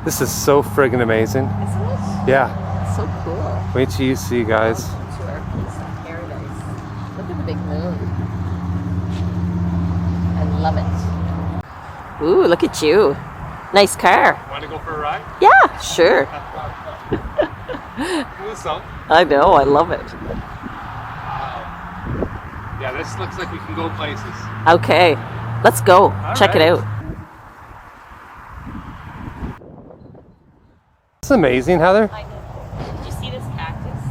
This is so friggin' amazing. Isn't it? Yeah. So cool. Wait till you see, guys. Welcome to our place of paradise. Look at the big moon. I love it. Ooh, look at you. Nice car. Want to go for a ride? Yeah, sure. Do some. I know, I love it. Yeah, this looks like we can go places. Okay, let's go. Check it out. It's amazing, Heather. I know. Did you see this cactus?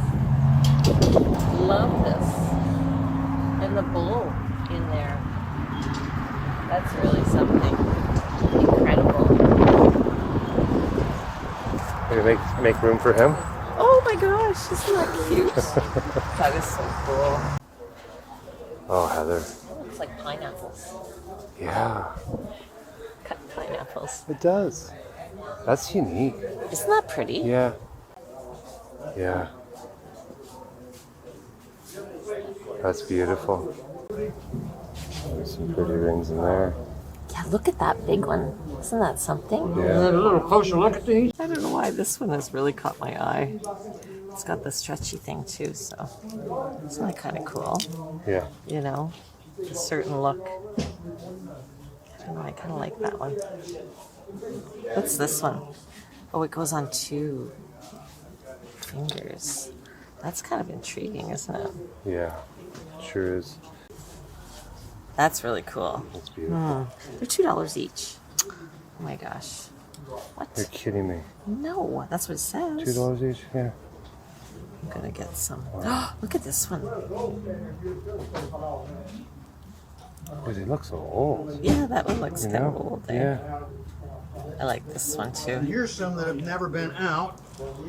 Love this. And the bowl in there. That's really something incredible. Maybe make room for him. Oh my gosh, isn't that cute? That is so cool. Oh, Heather. It looks like pineapples. Yeah, Cut pineapples. it does. That's unique. Isn't that pretty? Yeah. Yeah. That's beautiful. There's some pretty rings in there. Yeah, look at that big one. Isn't that something? Yeah. A little closer look at these. I don't know why this one has really caught my eye. It's got the stretchy thing too, so isn't that kind of cool? Yeah. You know, a certain look. I don't know, I kind of like that one. What's this one? Oh, it goes on 2 fingers. That's kind of intriguing, isn't it? Yeah. Sure is. That's really cool. That's beautiful. They're $2 each. Oh my gosh. What? You're kidding me. No, that's what it says. $2 each? Yeah. I'm gonna get some. Look at this one. Oh, they look so old. Yeah, that one looks You kind of know? old there. Yeah. I like this one too. Here's some that have never been out.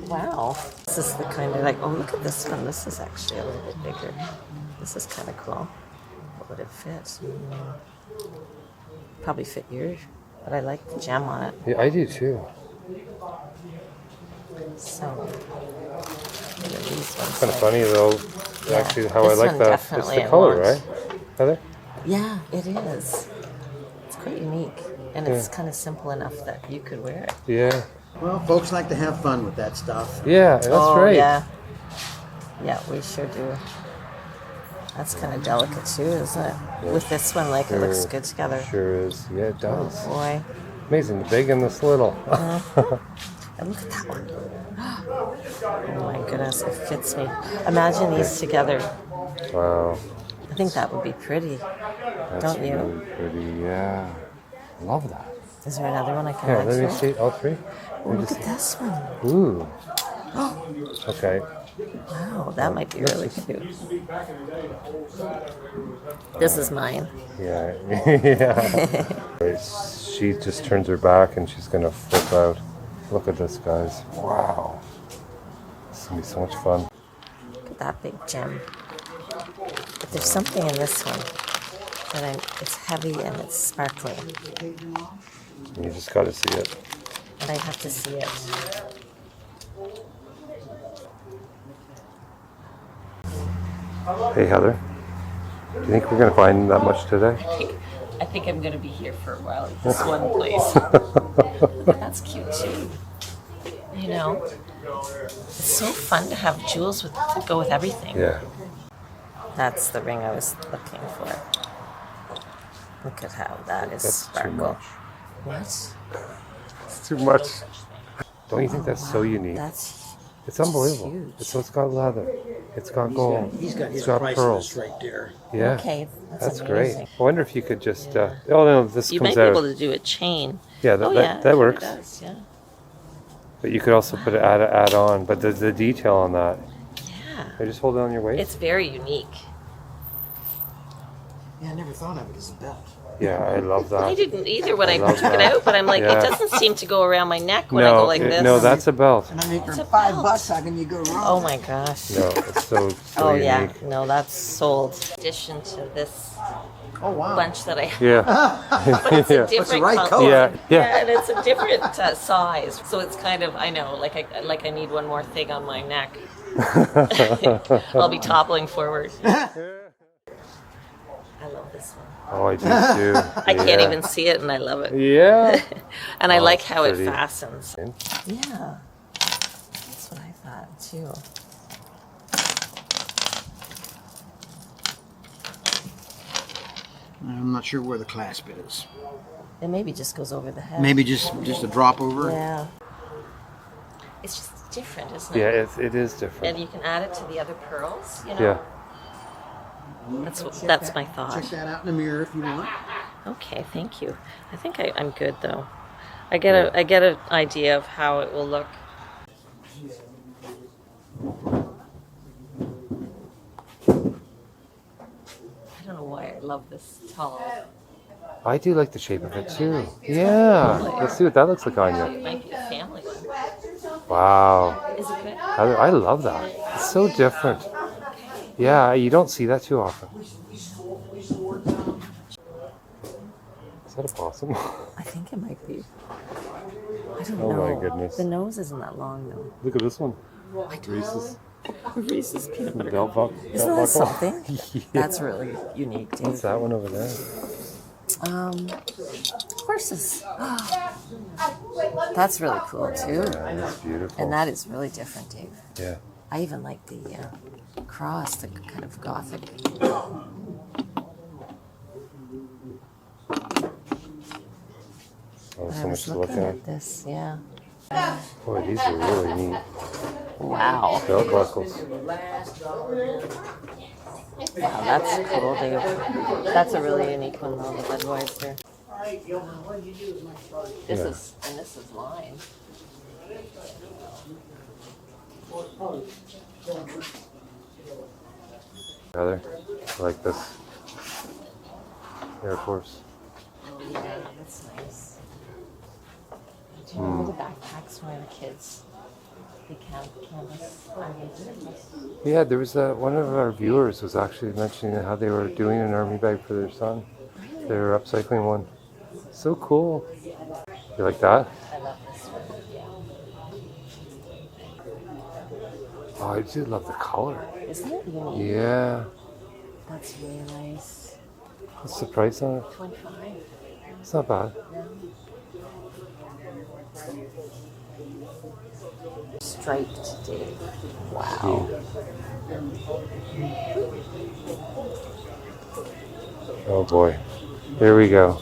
Wow. This is the kind of like, oh, look at this one. This is actually a little bit bigger. This is kind of cool. What would it fit? Probably fit yours, but I like the gem on it. Yeah, I do too. So, look at these ones. Kind of funny though. Yeah, Actually, how I this like one that. It's definitely the I color, want. right, Heather? Yeah, it is. It's quite unique, and it's kind of simple enough that you could wear it. Yeah. Well, folks like to have fun with that stuff. Yeah, that's right. Yeah. Yeah, we sure do. That's kind of delicate too, isn't it? With this one, like, it looks Sure. good together. Sure is. Yeah, it does. Boy. Amazing, the big and this little. And look at that one. Oh my goodness, it fits me. Imagine these together. Wow. I think that would be pretty. That's Don't you? really pretty. Yeah. Love that. Is there another one I can Here, like? let me too? see all 3. Oh, look at this one. Ooh. Okay. Wow, that might be really cute. This is mine. Yeah. Yeah. Right, she just turns her back and she's gonna flip out. Look at this, guys. Wow. This is gonna be so much fun. Look at that big gem. But there's something in this one that it's heavy and it's sparkly. You just gotta see it. And I have to see it. Hey, Heather. Do you think we're gonna find that much today? I think I'm going to be here for a while at this one place. That's cute too. You know, it's so fun to have jewels that go with everything. Yeah. That's the ring I was looking for. Look at how that is That's sparkle. too much. What? It's too much. Don't you think that's so unique? That's It's unbelievable. huge. It's got leather. It's got gold. He's got his It's got price pearls. list right there. Yeah. okay. That's amazing. great. I wonder if you could just. Oh no, this You might comes be out. able to do a chain. Yeah, that, Oh, that, yeah, that it works. does, yeah. But you could also put it add on. But the detail on that. Yeah. You just hold it on your waist. It's very unique. Yeah, I never thought of it as a belt. Yeah, I love that. I didn't either when I love took it that. out, but I'm like, Yeah. it doesn't seem to go around my neck when I go like this. No, that's a belt. And I make It's her a $5. belt. How can you go wrong? Oh my gosh. No, it's so Oh unique. yeah, no, that's sold. In addition to this Oh wow. bunch that I have, Yeah. but it's a Yeah. different the right color. color? Yeah, yeah. and it's a different size. So it's kind of, I know, like I need one more thing on my neck. I'll be toppling forward. I love this this one. Oh, I do too. I can't even see it, and I love it. Yeah. And I Oh, like it's how pretty. it fastens. Yeah, that's what I thought too. I'm not sure where the clasp is. It maybe just goes over the head. Maybe just a drop over. Yeah. It's just different, isn't Yeah, it? it is different. And you can add it to the other pearls, you know? Yeah. That's my thought. Check that out in the mirror if you want. Okay, thank you. I think I'm good though. I get an idea of how it will look. I don't know why I love this tall. I do like the shape of it too. Yeah. Let's see what that looks like on you. It might be a family one. Wow. Is it good? I love that. It's so different. Yeah, you don't see that too often. Is that a possum? I think it might be. I don't Oh know. my goodness. The nose isn't that long though. Look at this one. I don't Reese's. Reese's peanut butter. Belt buckle. Isn't that something? That's really unique, Dave. What's that one over there? Horses. That's really cool too. Yeah, that's beautiful. And that is really different, Dave. Yeah. I even like the cross, the kind of gothic. Oh, I so much was to look looking at. at this, yeah. Boy, these are really neat. Wow. Belt buckles. Wow, that's cool, Dave. That's a really unique one though, the Budweiser. This is line. Heather, I like this. Air Force. Oh yeah, that's nice. Do you remember the backpacks for the kids? The canvas. Yeah, there was one of our viewers was actually mentioning how they were doing an army bag for their son. They were upcycling one. So cool. You like that? I love this one. Yeah. Oh, I do love the color. Isn't it unique? Yeah. That's really nice. What's the price on it? 25. It's not bad. Striped, Dave. Wow. Oh boy. Here we go.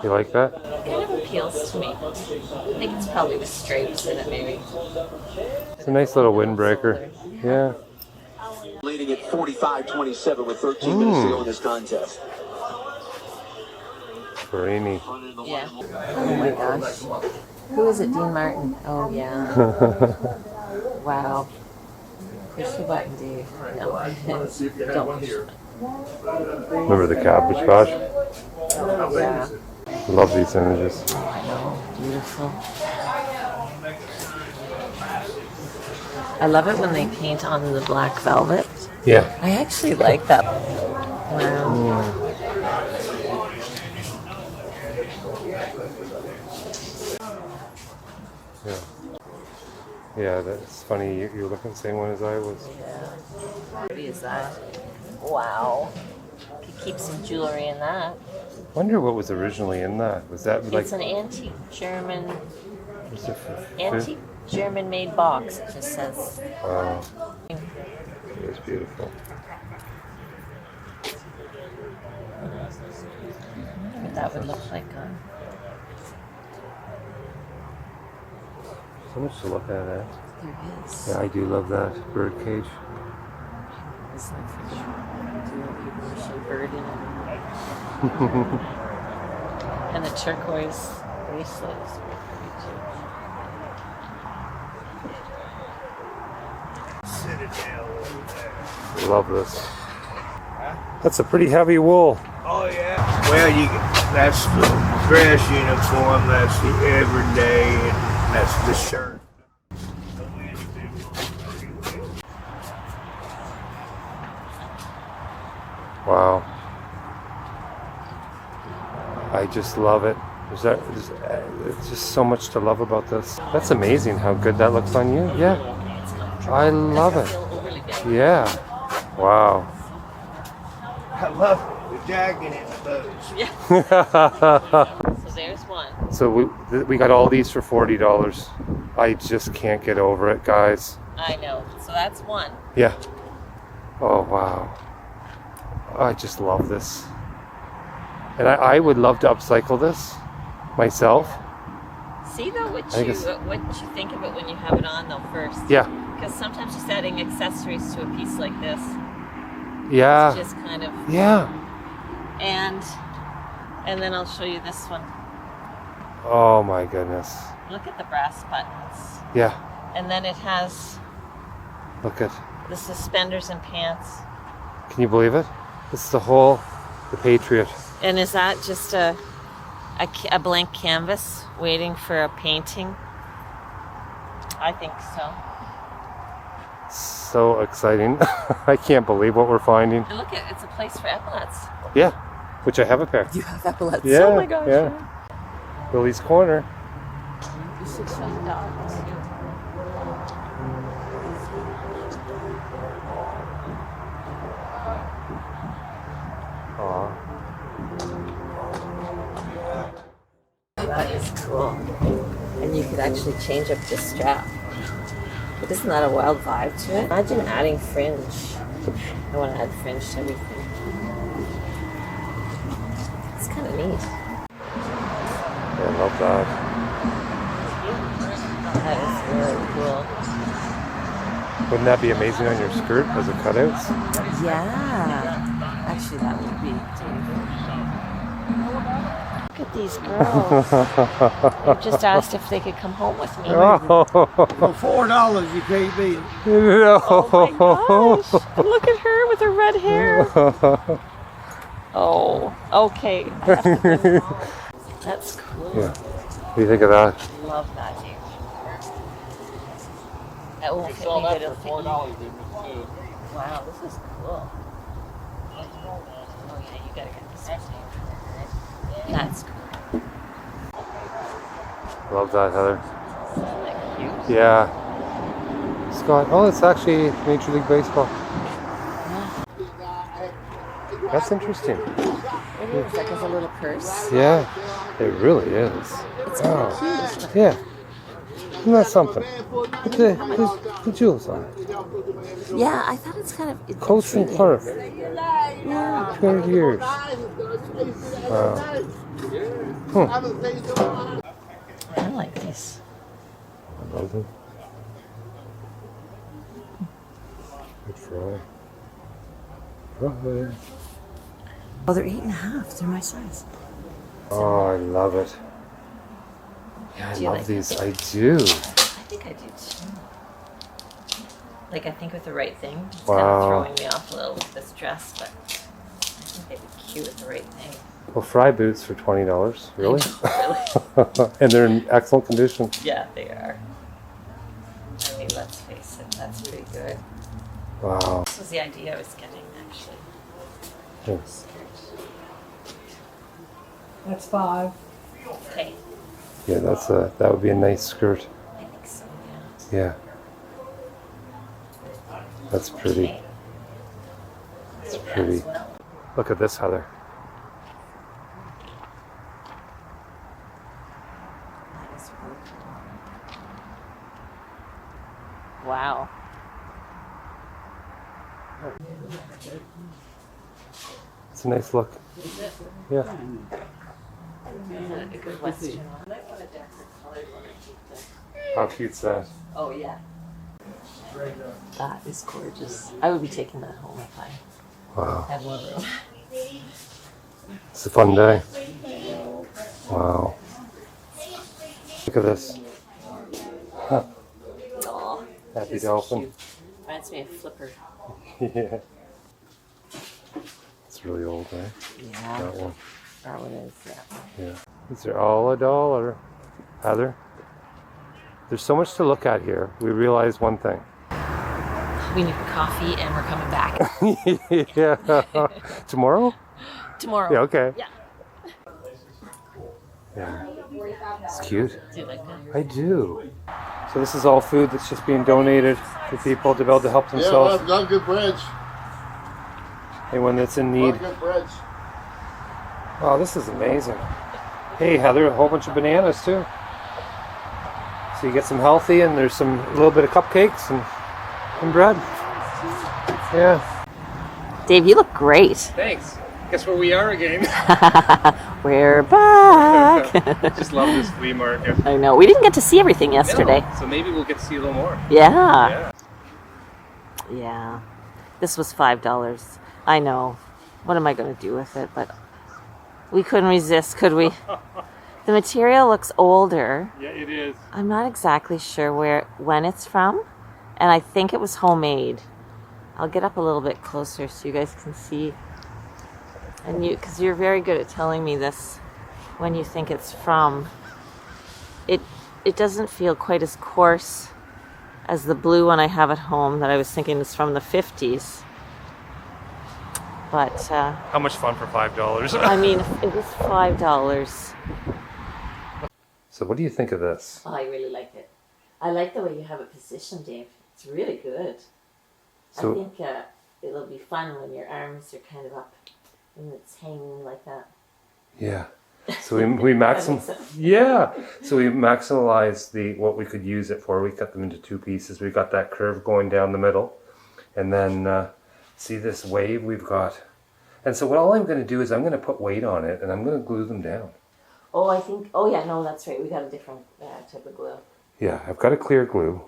You like that? It kind of appeals to me. I think it's probably the stripes in it, maybe. It's a nice little windbreaker. Yeah. Leading at 45-27 with 13 minutes to go in this contest. Brainy. Yeah. Oh my gosh. Who is it? Dean Martin. Oh yeah. Wow. Push the button, Dave. No. Don't push it. Remember the Cabbage Patch? Yeah. Love these images. I know. Beautiful. I love it when they paint on the black velvet. Yeah. I actually like that. Wow. Yeah. Yeah, that's funny. You're looking at the same one as I was. Yeah. How pretty is that? Wow. Could keep some jewelry in that. Wonder what was originally in that. Was that like It's an antique German, was it antique German-made box. It just says. Wow. It was beautiful. I wonder what that would look like on. So much to look at. There is. Yeah, I do love that bird cage. Is that for sure? Do you see a bird in it? And the turquoise bracelet is pretty too. Love this. That's a pretty heavy wool. Oh yeah. Well, that's the dress uniform. That's the everyday, and that's the shirt. Wow. I just love it. There's just so much to love about this. That's amazing how good that looks on you. Yeah. I love it. Feel overly big. Yeah. Wow. I love the jacket and the boots. Yeah. So there's one. So we got all these for $40. I just can't get over it, guys. I know. So that's one. Yeah. Oh, wow. I just love this. And I would love to upcycle this myself. See though what think you it's- think of it when you have it on though first. Yeah. Because sometimes just adding accessories to a piece like this Yeah. just kind of Yeah. and then I'll show you this one. Oh my goodness. Look at the brass buttons. Yeah. And then it has Look at. the suspenders and pants. Can you believe it? This is the Patriot. And is that just a blank canvas waiting for a painting? I think so. So exciting. I can't believe what we're finding. And look, it's a place for epaulets. Yeah. Which I have a pair. You have epaulets. Yeah. Oh my gosh. Yeah. Billy's Corner. You should show the dogs too. Aw. That is cool. And you could actually change up the strap. But isn't that a wild vibe to it? Imagine adding fringe. I want to add fringe to everything. It's kind of neat. I love that. That is really cool. Wouldn't that be amazing on your skirt as a cutouts? Yeah. Actually, that would be Look at these girls. They just asked if they could come home with me. Oh, For $4, you can't beat it. no. Oh my gosh. And look at her with her red hair. Oh, okay. That's cool. Yeah. What do you think of that? Love that, dude. That won't fit me, but it'll fit you. Wow, this is cool. Oh yeah, you gotta get this one. That's cool. Love that, Heather. Isn't that cute? Yeah. Scott. Oh, it's actually Major League Baseball. That's interesting. It is like it's a little purse. Yeah. It really is. It's kind Oh. of cute, isn't it? Yeah. Isn't that something? Put the jewels on it. Yeah, I thought it's kind of Coats and Clark. Yeah. 200 years. Wow. I like these. I love them. Good fry. Fry. Oh, they're 8.5. They're my size. Oh, I love it. Yeah, I Do you love like these. I do. I think I do too. Like, I think with the right thing, it's kind Wow. of throwing me off a little with this dress, but I think they'd be cute with the right thing. Well, fry boots for $20. Really? Really? And they're in excellent condition. Yeah, they are. I mean, let's face it, that's pretty good. Wow. This was the idea I was getting, actually. Yeah. That's $5. Okay. Yeah, that would be a nice skirt. I think so, yeah. Yeah. That's pretty. Okay. That's Take that pretty. as well. Look at this, Heather. That is really cool. Wow. It's a nice look. Yeah. A good Western one. How cute's that? Oh, yeah. That is gorgeous. I would be taking that home if I Wow. had one room. It's a fun day. Wow. Look at this. Huh. Aw, Happy it's dolphin. cute. Reminds me of Flipper. Yeah. It's really old, eh? Yeah, That one. that one is, yeah. Yeah. These are all $1. Heather, there's so much to look at here. We realize one thing. We need coffee and we're coming back. Yeah. Tomorrow? Tomorrow. Yeah, okay. Yeah. Yeah. It's cute. Do you like that? I do. So this is all food that's just being donated to people to be able to help themselves. Yeah, got good breads. Anyone that's in need. Good breads. Oh, this is amazing. Hey, Heather, a whole bunch of bananas too. So you get some healthy, and there's a little bit of cupcakes and bread. Yeah. Dave, you look great. Thanks. Guess where we are again. We're back. Just love this flea market. I know. We didn't get to see everything yesterday. No, so maybe we'll get to see a little more. Yeah. Yeah. This was $5. I know. What am I going to do with it? But we couldn't resist, could we? The material looks older. Yeah, it is. I'm not exactly sure when it's from, and I think it was homemade. I'll get up a little bit closer so you guys can see. And because you're very good at telling me this when you think it's from. It doesn't feel quite as coarse as the blue one I have at home that I was thinking is from the 50s. But How much fun for $5? I mean, it was $5. So what do you think of this? Oh, I really like it. I like the way you have it positioned, Dave. It's really good. So- I think it'll be fun when your arms are kind of up and it's hanging like that. Yeah. So we maximize what we could use it for. We cut them into two pieces. We got that curve going down the middle, and then see this wave we've got. And so all I'm going to do is I'm going to put weight on it, and I'm going to glue them down. Oh yeah, no, that's right. We got a different type of glue. Yeah, I've got a clear glue.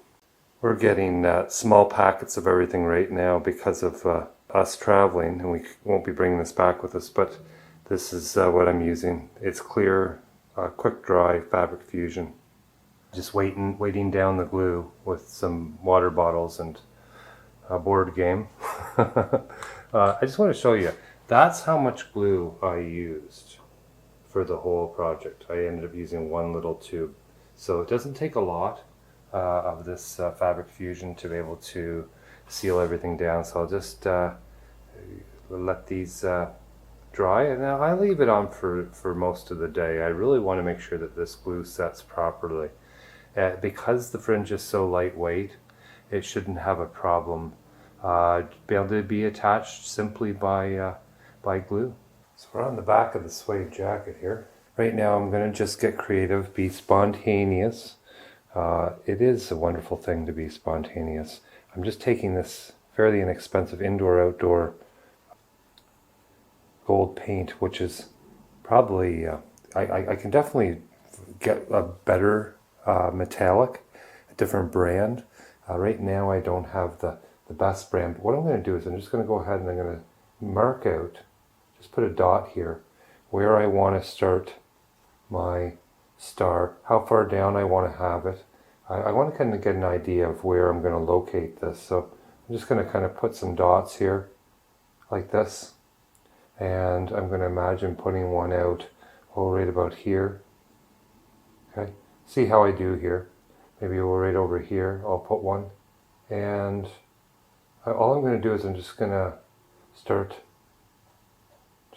We're getting small packets of everything right now because of us traveling, and we won't be bringing this back with us, but this is what I'm using. It's clear, quick dry fabric fusion. Just weighting down the glue with some water bottles and a board game. I just want to show you, that's how much glue I used for the whole project. I ended up using one little tube. So it doesn't take a lot of this fabric fusion to be able to seal everything down. So I'll just let these dry, and now I leave it on for most of the day. I really want to make sure that this glue sets properly. Because the fringe is so lightweight, it shouldn't have a problem be able to be attached simply by glue. So we're on the back of the suede jacket here. Right now I'm going to just get creative, be spontaneous. It is a wonderful thing to be spontaneous. I'm just taking this fairly inexpensive indoor-outdoor gold paint, which is probably, I can definitely get a better metallic, a different brand. Right now I don't have the best brand, but what I'm going to do is I'm just going to go ahead and I'm going to mark out, just put a dot here, where I want to start my star, how far down I want to have it. I want to kind of get an idea of where I'm going to locate this. So I'm just going to kind of put some dots here, like this. And I'm going to imagine putting one out, right about here. Okay, see how I do here. Maybe right over here, I'll put one. And all I'm going to do is I'm just going to start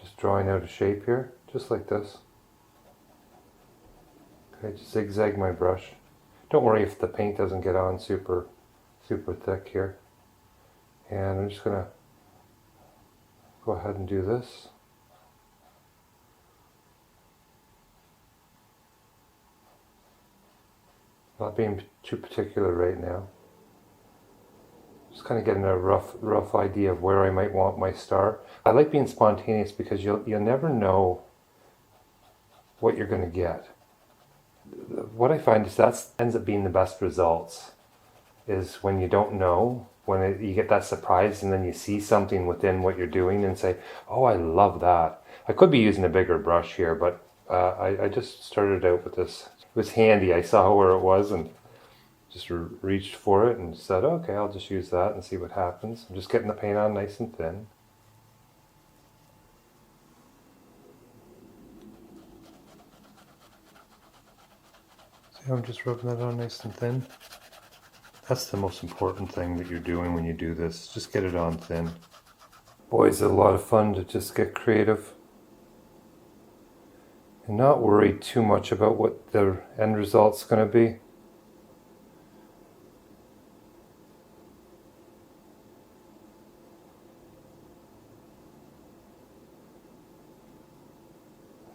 just drawing out a shape here, just like this. Okay, just zigzag my brush. Don't worry if the paint doesn't get on super thick here. And I'm just going to go ahead and do this. Not being too particular right now. Just kind of getting a rough idea of where I might want my star. I like being spontaneous because you'll never know what you're going to get. What I find is that ends up being the best results, is when you don't know, when you get that surprise and then you see something within what you're doing and say, oh, I love that. I could be using a bigger brush here, but I just started out with this. It was handy. I saw where it was and just reached for it and said, okay, I'll just use that and see what happens. I'm just getting the paint on nice and thin. See how I'm just rubbing that on nice and thin? That's the most important thing that you're doing when you do this. Just get it on thin. Boy, it's a lot of fun to just get creative and not worry too much about what the end result's going to be.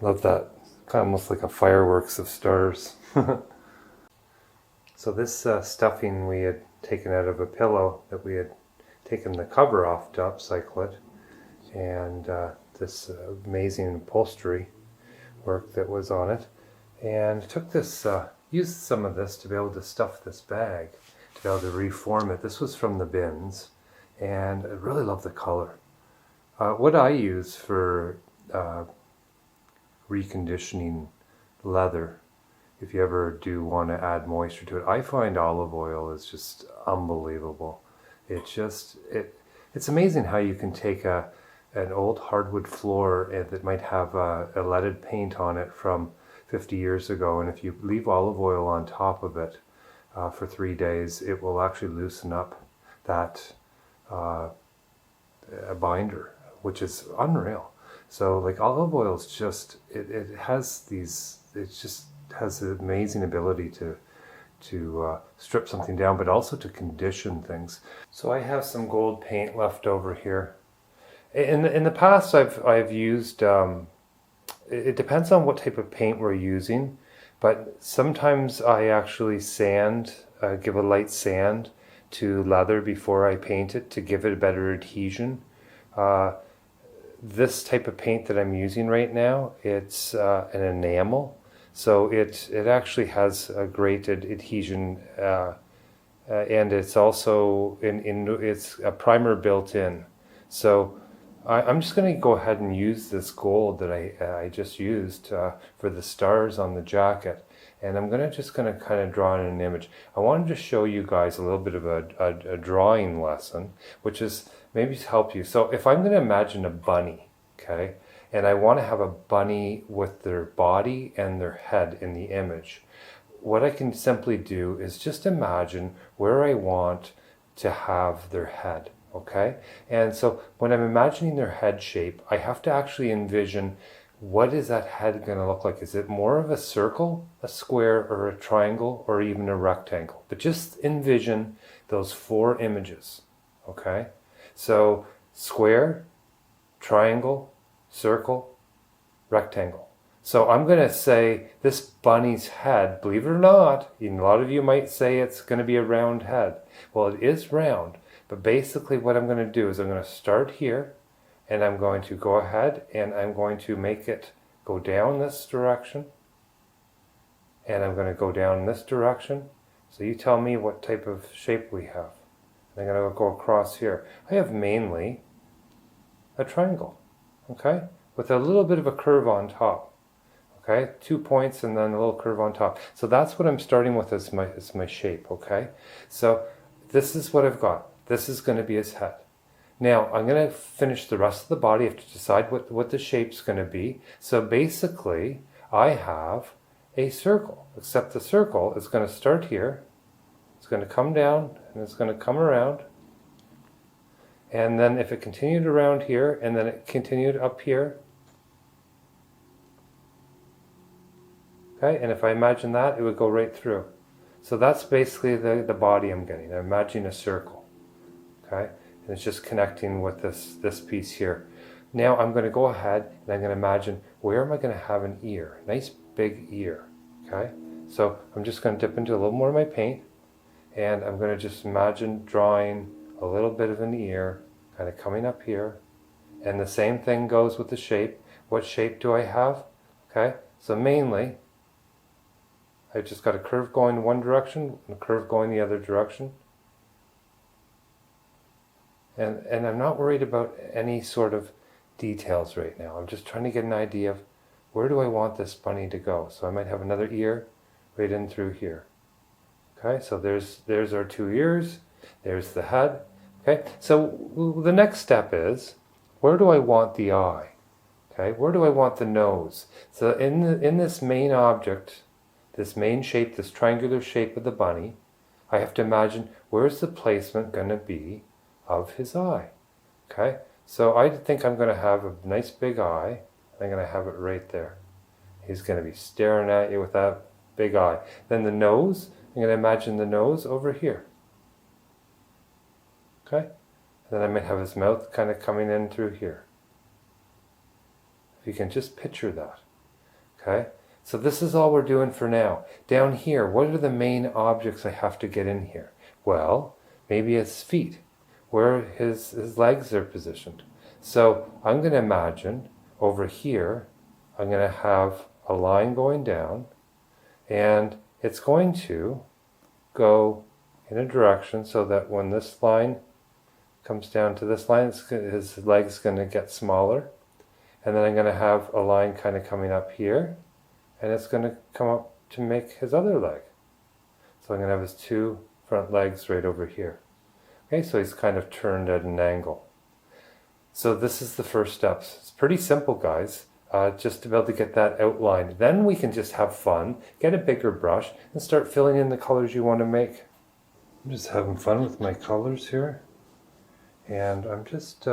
Love that. Kind of almost like a fireworks of stars. So this stuffing we had taken out of a pillow that we had taken the cover off to upcycle it, and this amazing upholstery work that was on it, and took this, used some of this to be able to stuff this bag, to be able to reform it. This was from the bins, and I really love the color. What I use for reconditioning leather, if you ever do want to add moisture to it, I find olive oil is just unbelievable. It's amazing how you can take an old hardwood floor that might have a leaded paint on it from 50 years ago, and if you leave olive oil on top of it for 3 days, it will actually loosen up that binder, which is unreal. So like olive oil is just, it has the amazing ability to strip something down, but also to condition things. So I have some gold paint left over here. In the past, I've used. It depends on what type of paint we're using, but sometimes I actually give a light sand to leather before I paint it to give it a better adhesion. This type of paint that I'm using right now, it's an enamel. So it actually has a great adhesion, and it's also it's a primer built in. So I'm just going to go ahead and use this gold that I just used for the stars on the jacket, and I'm just going to kind of draw in an image. I wanted to show you guys a little bit of a drawing lesson, which is maybe to help you. So if I'm going to imagine a bunny, okay, and I want to have a bunny with their body and their head in the image, what I can simply do is just imagine where I want to have their head, okay? And so when I'm imagining their head shape, I have to actually envision, what is that head going to look like? Is it more of a circle, a square, or a triangle, or even a rectangle? But just envision those 4 images, okay? So square, triangle, circle, rectangle. So I'm going to say this bunny's head, believe it or not, a lot of you might say it's going to be a round head. Well, it is round, but basically what I'm going to do is I'm going to start here, and I'm going to go ahead and I'm going to make it go down this direction, and I'm going to go down this direction. So you tell me what type of shape we have. I'm going to go across here. I have mainly a triangle, okay, with a little bit of a curve on top, okay, 2 points and then a little curve on top. So that's what I'm starting with as my shape, okay. So this is what I've got. This is going to be his head. Now I'm going to finish the rest of the body. I have to decide what the shape's going to be. So basically I have a circle, except the circle is going to start here, it's going to come down, and it's going to come around. And then if it continued around here, and then it continued up here, okay, and if I imagine that, it would go right through. So that's basically the body I'm getting. I'm imagining a circle, okay, and it's just connecting with this piece here. Now I'm going to go ahead and I'm going to imagine, where am I going to have an ear? Nice big ear, okay? So I'm just going to dip into a little more of my paint, and I'm going to just imagine drawing a little bit of an ear kind of coming up here, and the same thing goes with the shape. What shape do I have? Okay, so mainly I just got a curve going one direction and a curve going the other direction, and I'm not worried about any sort of details right now. I'm just trying to get an idea of, where do I want this bunny to go? So I might have another ear right in through here. Okay, so there's our 2 ears, there's the head. Okay, so the next step is, where do I want the eye? Okay, where do I want the nose? So in this main object, this main shape, this triangular shape of the bunny, I have to imagine, where's the placement going to be of his eye? Okay, so I think I'm going to have a nice big eye. I'm going to have it right there. He's going to be staring at you with that big eye. Then the nose, I'm going to imagine the nose over here. Okay? And then I might have his mouth kind of coming in through here. If you can just picture that. Okay? So this is all we're doing for now. Down here, what are the main objects I have to get in here? Well, maybe his feet, where his legs are positioned. So I'm going to imagine over here, I'm going to have a line going down, and it's going to go in a direction so that when this line comes down to this line, his leg's going to get smaller. And then I'm going to have a line kind of coming up here, and it's going to come up to make his other leg. So I'm going to have his two front legs right over here. Okay, so he's kind of turned at an angle. So this is the first steps. It's pretty simple, guys, just to be able to get that outlined. Then we can just have fun, get a bigger brush, and start filling in the colors you want to make. I'm just having fun with my colors here. And I'm just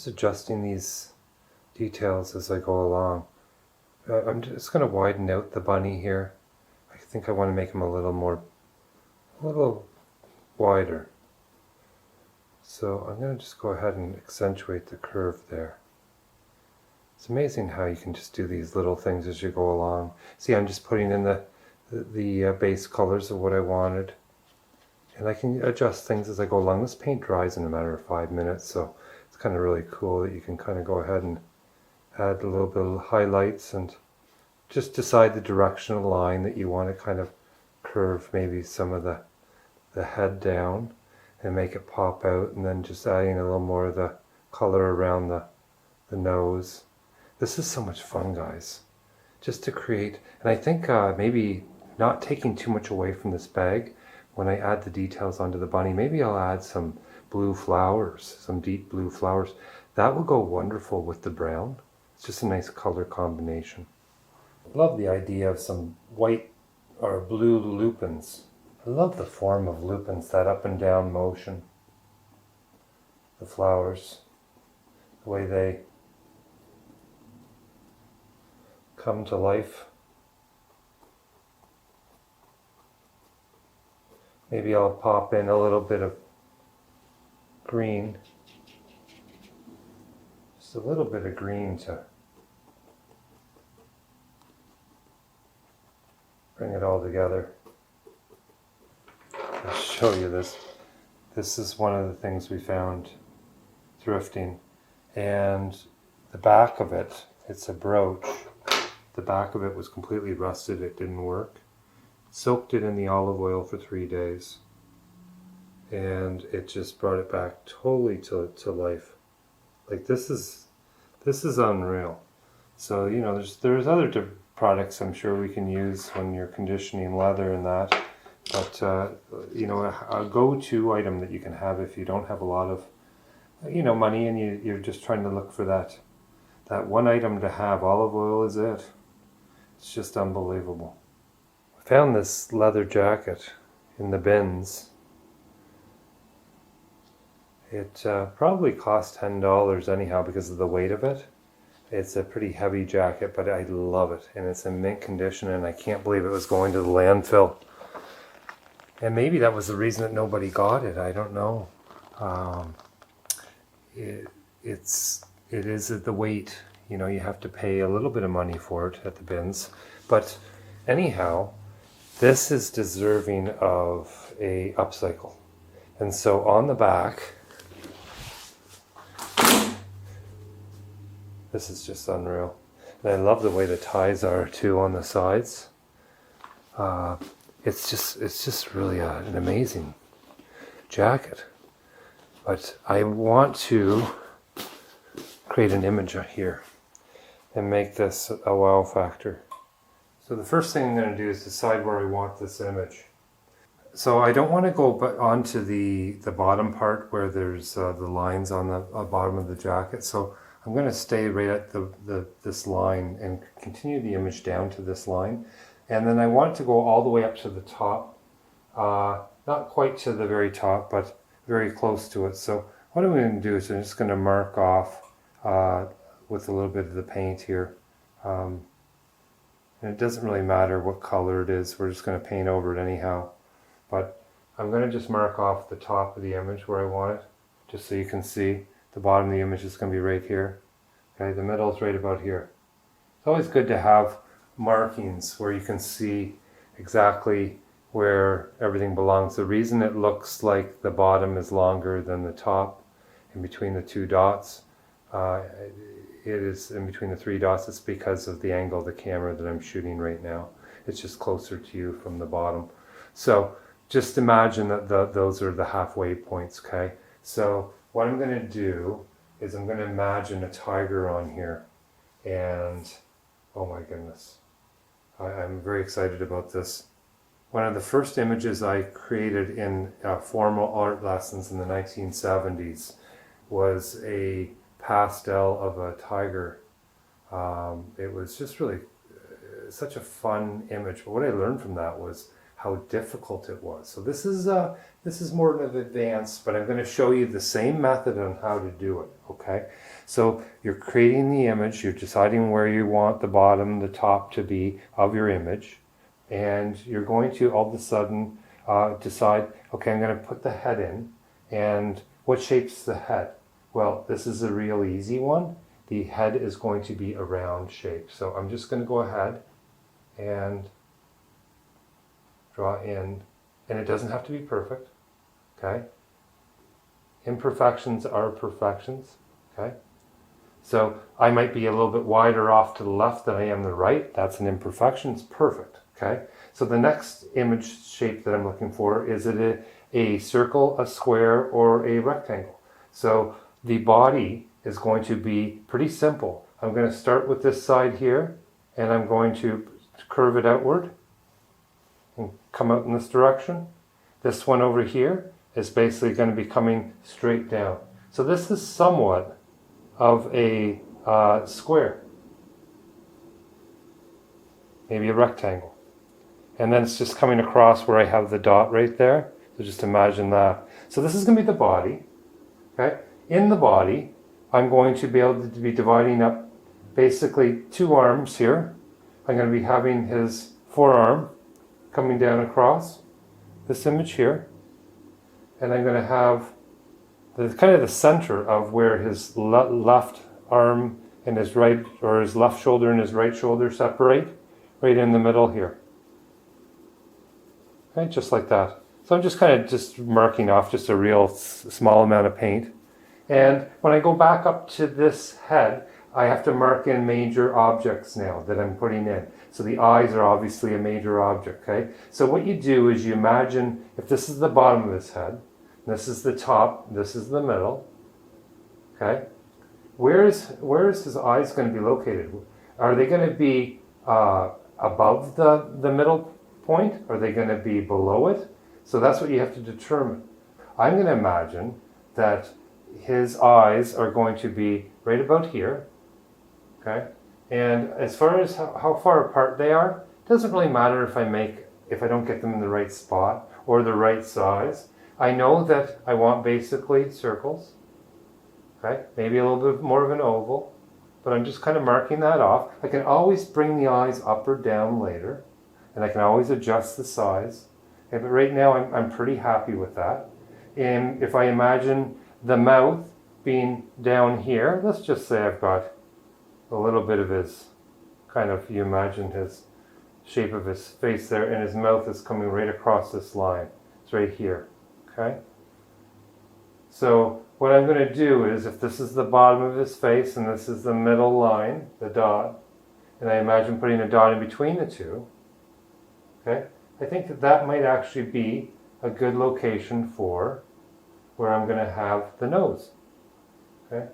adjusting these details as I go along. I'm just going to widen out the bunny here. I think I want to make him a little wider. So I'm going to just go ahead and accentuate the curve there. It's amazing how you can just do these little things as you go along. See, I'm just putting in the base colors of what I wanted. And I can adjust things as I go along. This paint dries in a matter of 5 minutes, so it's kind of really cool that you can kind of go ahead and add a little bit of highlights and just decide the direction of the line that you want to kind of curve maybe some of the head down and make it pop out, and then just adding a little more of the color around the nose. This is so much fun, guys, just to create. And I think maybe not taking too much away from this bag. When I add the details onto the bunny, maybe I'll add some blue flowers, some deep blue flowers. That will go wonderful with the brown. It's just a nice color combination. I love the idea of some white or blue lupins. I love the form of lupins, that up and down motion. The flowers, the way they come to life. Maybe I'll pop in a little bit of green. Just a little bit of green to bring it all together. I'll show you this. This is one of the things we found thrifting. And the back of it, it's a brooch. The back of it was completely rusted. It didn't work. Soaked it in the olive oil for 3 days, and it just brought it back totally to life. Like this is unreal. So you know, there's other products I'm sure we can use when you're conditioning leather and that, but you know, a go-to item that you can have if you don't have a lot of money and you're just trying to look for that one item to have. Olive oil is it. It's just unbelievable. Found this leather jacket in the bins. It probably cost $10 anyhow because of the weight of it. It's a pretty heavy jacket, but I love it, and it's in mint condition, and I can't believe it was going to the landfill. And maybe that was the reason that nobody got it. I don't know. It is the weight. You know, you have to pay a little bit of money for it at the bins, but anyhow. This is deserving of a upcycle. And so on the back, this is just unreal. And I love the way the ties are too on the sides. It's just really an amazing jacket. But I want to create an image here and make this a wow factor. So the first thing I'm going to do is decide where I want this image. So I don't want to go onto the bottom part where there's the lines on the bottom of the jacket. So I'm going to stay right at this line and continue the image down to this line. And then I want it to go all the way up to the top. Not quite to the very top, but very close to it. So what I'm going to do is I'm just going to mark off with a little bit of the paint here. And it doesn't really matter what color it is, we're just going to paint over it anyhow. But I'm going to just mark off the top of the image where I want it, just so you can see. The bottom of the image is going to be right here. Okay, the middle is right about here. It's always good to have markings where you can see exactly where everything belongs. The reason it looks like the bottom is longer than the top in between the two dots, it is in between the three dots, it's because of the angle of the camera that I'm shooting right now. It's just closer to you from the bottom. So just imagine that those are the halfway points, okay? So what I'm going to do is I'm going to imagine a tiger on here. And oh my goodness, I'm very excited about this. One of the first images I created in formal art lessons in the 1970s was a pastel of a tiger. It was just really such a fun image, but what I learned from that was how difficult it was. So this is more of an advanced, but I'm going to show you the same method on how to do it, okay? So you're creating the image, you're deciding where you want the bottom, the top to be of your image, and you're going to all of a sudden decide, okay, I'm going to put the head in, and what shape's the head? Well, this is a real easy one. The head is going to be a round shape. So I'm just going to go ahead and draw in, and it doesn't have to be perfect, okay? Imperfections are perfections, okay? So I might be a little bit wider off to the left than I am the right. That's an imperfection. It's perfect, okay? So the next image shape that I'm looking for, is it a circle, a square, or a rectangle? So the body is going to be pretty simple. I'm going to start with this side here, and I'm going to curve it outward and come out in this direction. This one over here is basically going to be coming straight down. So this is somewhat of a square, maybe a rectangle. And then it's just coming across where I have the dot right there. So just imagine that. So this is going to be the body, okay? In the body, I'm going to be able to be dividing up basically two arms here. I'm going to be having his forearm coming down across this image here. And I'm going to have the kind of the center of where his left arm and his right, or his left shoulder and his right shoulder separate, right in the middle here. Okay, just like that. So I'm just kind of just marking off just a real small amount of paint. And when I go back up to this head, I have to mark in major objects now that I'm putting in. So the eyes are obviously a major object, okay? So what you do is you imagine if this is the bottom of his head, this is the top, this is the middle, okay? Where is his eyes going to be located? Are they going to be above the middle point? Are they going to be below it? So that's what you have to determine. I'm going to imagine that his eyes are going to be right about here, okay? And as far as how far apart they are, it doesn't really matter if I don't get them in the right spot or the right size. I know that I want basically circles, okay? Maybe a little bit more of an oval, but I'm just kind of marking that off. I can always bring the eyes up or down later, and I can always adjust the size. Okay, but right now I'm pretty happy with that. And if I imagine the mouth being down here, let's just say I've got a little bit of his, kind of, you imagine his shape of his face there, and his mouth is coming right across this line. It's right here, okay? So what I'm going to do is, if this is the bottom of his face and this is the middle line, the dot, and I imagine putting a dot in between the two, okay? I think that might actually be a good location for where I'm going to have the nose, okay?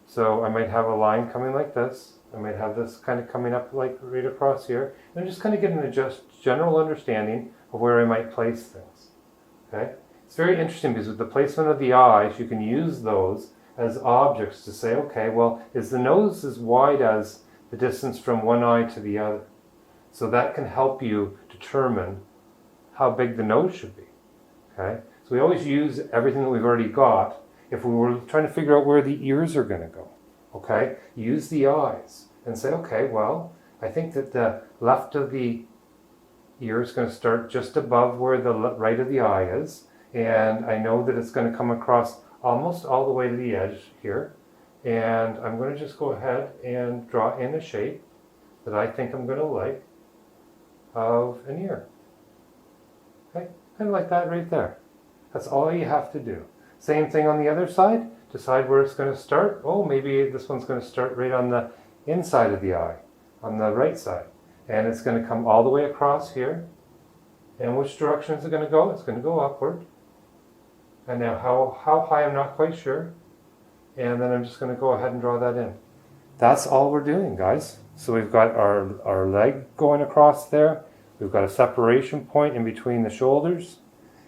So I might have a line coming like this. I might have this kind of coming up like right across here. And I'm just kind of getting a general understanding of where I might place things, okay? It's very interesting because with the placement of the eyes, you can use those as objects to say, okay, well, is the nose as wide as the distance from one eye to the other? So that can help you determine how big the nose should be, okay? So we always use everything that we've already got. If we were trying to figure out where the ears are going to go, okay, use the eyes and say, okay, well, I think that the left of the ear is going to start just above where the right of the eye is. And I know that it's going to come across almost all the way to the edge here. And I'm going to just go ahead and draw in a shape that I think I'm going to like of an ear. Okay, kind of like that right there. That's all you have to do. Same thing on the other side. Decide where it's going to start. Oh, maybe this one's going to start right on the inside of the eye, on the right side. And it's going to come all the way across here. And which direction is it going to go? It's going to go upward. And now how high, I'm not quite sure. And then I'm just going to go ahead and draw that in. That's all we're doing, guys. So we've got our leg going across there. We've got a separation point in between the shoulders.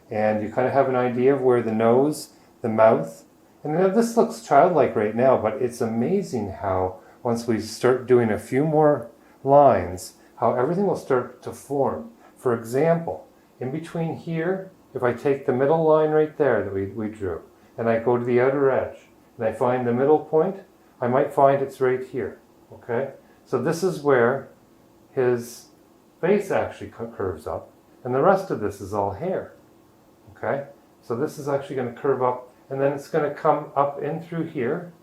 And you kind of have an idea of where the nose, the mouth, and now this looks childlike right now, but it's amazing how once we start doing a few more lines, how everything will start to form. For example, in between here, if I take the middle line right there that we drew, and I go to the outer edge, and I find the middle point, I might find it's right here, okay? So this is where his face actually curves up, and the rest of this is all hair, okay? So this is actually going to curve up, and then it's going to come up in through here,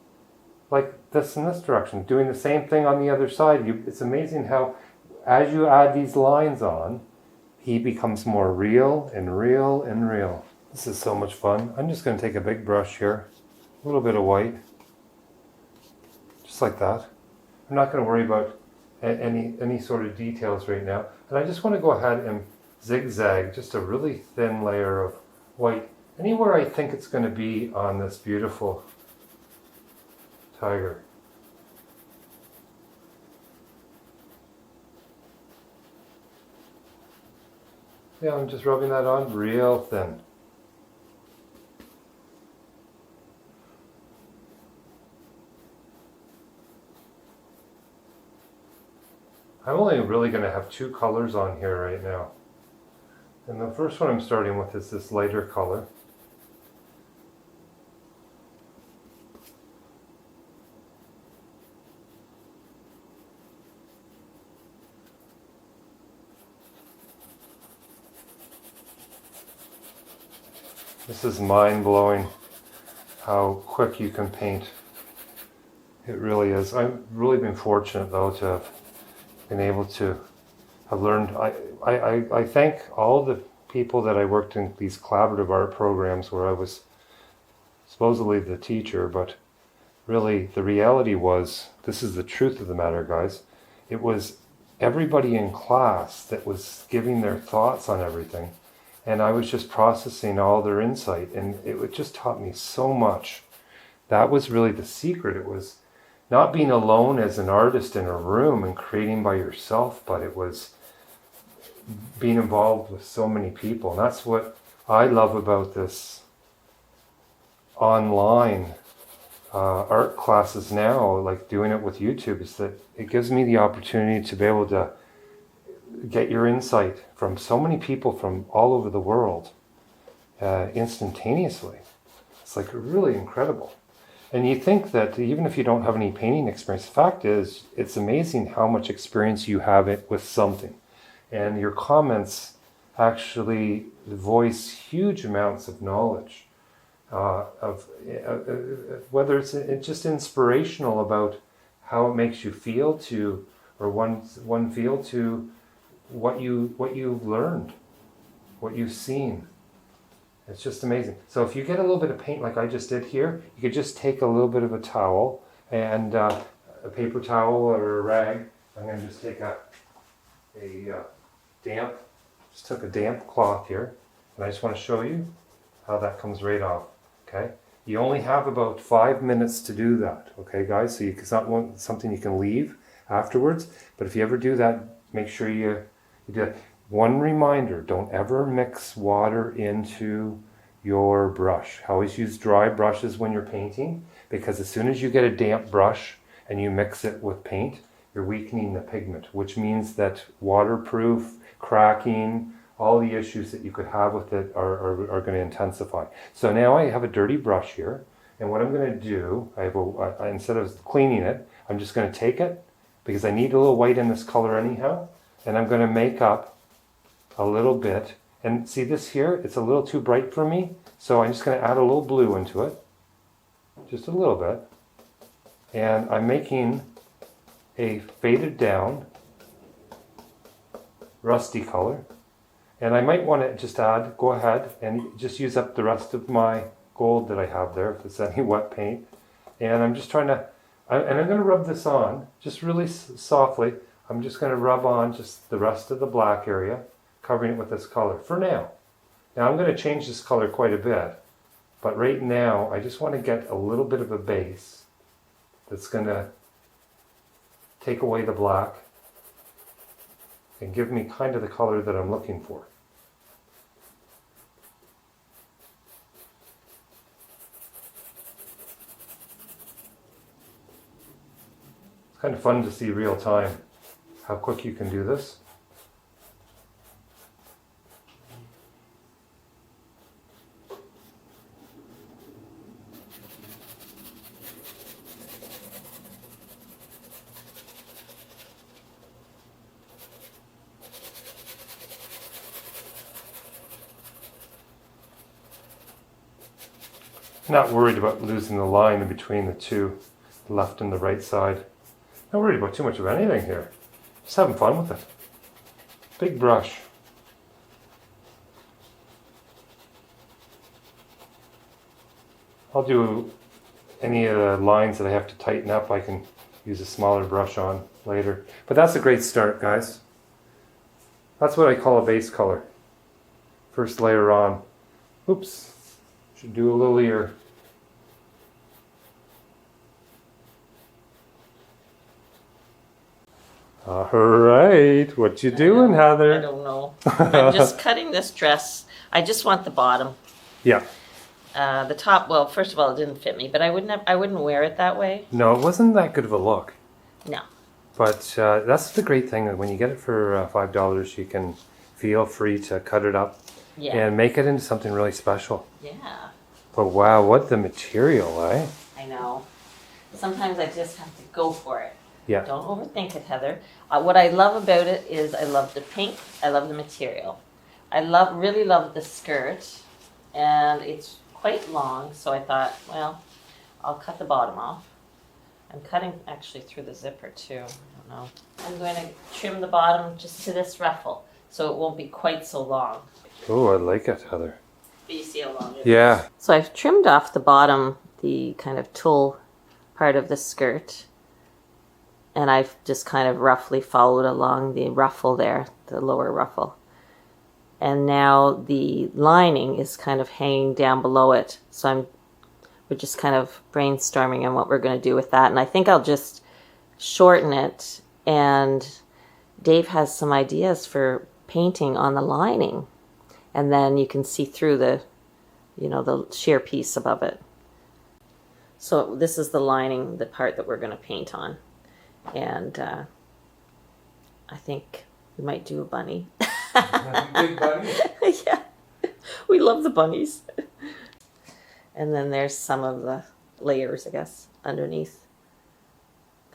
like this in this direction, doing the same thing on the other side. It's amazing how, as you add these lines on, he becomes more real and real and real. This is so much fun. I'm just going to take a big brush here, a little bit of white, just like that. I'm not going to worry about any sort of details right now. And I just want to go ahead and zigzag just a really thin layer of white anywhere I think it's going to be on this beautiful tiger. Yeah, I'm just rubbing that on real thin. I'm only really going to have two colors on here right now. And the first one I'm starting with is this lighter color. This is mind-blowing how quick you can paint. It really is. I've really been fortunate though to have been able to have learned. I thank all the people that I worked in these collaborative art programs where I was supposedly the teacher, but really the reality was, this is the truth of the matter, guys, it was everybody in class that was giving their thoughts on everything. And I was just processing all their insight, and it just taught me so much. That was really the secret. It was not being alone as an artist in a room and creating by yourself, but it was being involved with so many people. And that's what I love about this online art classes now, like doing it with YouTube, is that it gives me the opportunity to be able to get your insight from so many people from all over the world instantaneously. It's like really incredible. And you think that even if you don't have any painting experience, the fact is, it's amazing how much experience you have it with something. And your comments actually voice huge amounts of knowledge, whether it's just inspirational about how it makes you feel to, or one feel to what you've learned, what you've seen. It's just amazing. So if you get a little bit of paint like I just did here, you could just take a little bit of a towel and a paper towel or a rag. I'm going to just take a damp cloth here, and I just want to show you how that comes right off. Okay, you only have about 5 minutes to do that. Okay, guys, so it's not something you can leave afterwards. But if you ever do that, make sure you do it. One reminder, don't ever mix water into your brush. Always use dry brushes when you're painting, because as soon as you get a damp brush and you mix it with paint, you're weakening the pigment, which means that waterproof, cracking, all the issues that you could have with it are going to intensify. So now I have a dirty brush here, and what I'm going to do, instead of cleaning it, I'm just going to take it because I need a little white in this color anyhow. And I'm going to make up a little bit. And see this here, it's a little too bright for me. So I'm just going to add a little blue into it. Just a little bit. And I'm making a faded down rusty color. And I might want to just go ahead and just use up the rest of my gold that I have there, if it's any wet paint. And I'm just trying to, and I'm going to rub this on, just really softly. I'm just going to rub on just the rest of the black area, covering it with this color for now. Now I'm going to change this color quite a bit, but right now I just want to get a little bit of a base that's going to take away the black and give me kind of the color that I'm looking for. It's kind of fun to see real time how quick you can do this. Not worried about losing the line in between the two, the left and the right side. Not worried about too much of anything here. Just having fun with it. Big brush. I'll do any of the lines that I have to tighten up. I can use a smaller brush on later. But that's a great start, guys. That's what I call a base color. First layer on. Oops. Should do a little ear. All right, what you doing, Heather? I don't know. I'm just cutting this dress. I just want the bottom. Yeah. The top, well, first of all, it didn't fit me, but I wouldn't wear it that way. No, it wasn't that good of a look. No. But that's the great thing. When you get it for $5, you can feel free to cut it up and make it into something really special. Yeah. But wow, what the material, eh? I know. Sometimes I just have to go for it. Yeah. Don't overthink it, Heather. What I love about it is I love the pink. I love the material. I really love the skirt, and it's quite long. So I thought, well, I'll cut the bottom off. I'm cutting actually through the zipper too. I don't know. I'm going to trim the bottom just to this ruffle, so it won't be quite so long. Oh, I like it, Heather. But you see how long it is. Yeah. So I've trimmed off the bottom, the kind of tulle part of the skirt. And I've just kind of roughly followed along the ruffle there, the lower ruffle. And now the lining is kind of hanging down below it. So we're just kind of brainstorming on what we're going to do with that. And I think I'll just shorten it. And Dave has some ideas for painting on the lining. And then you can see through the sheer piece above it. So this is the lining, the part that we're going to paint on. And I think we might do a bunny. Big bunny? Yeah, we love the bunnies. And then there's some of the layers, I guess, underneath.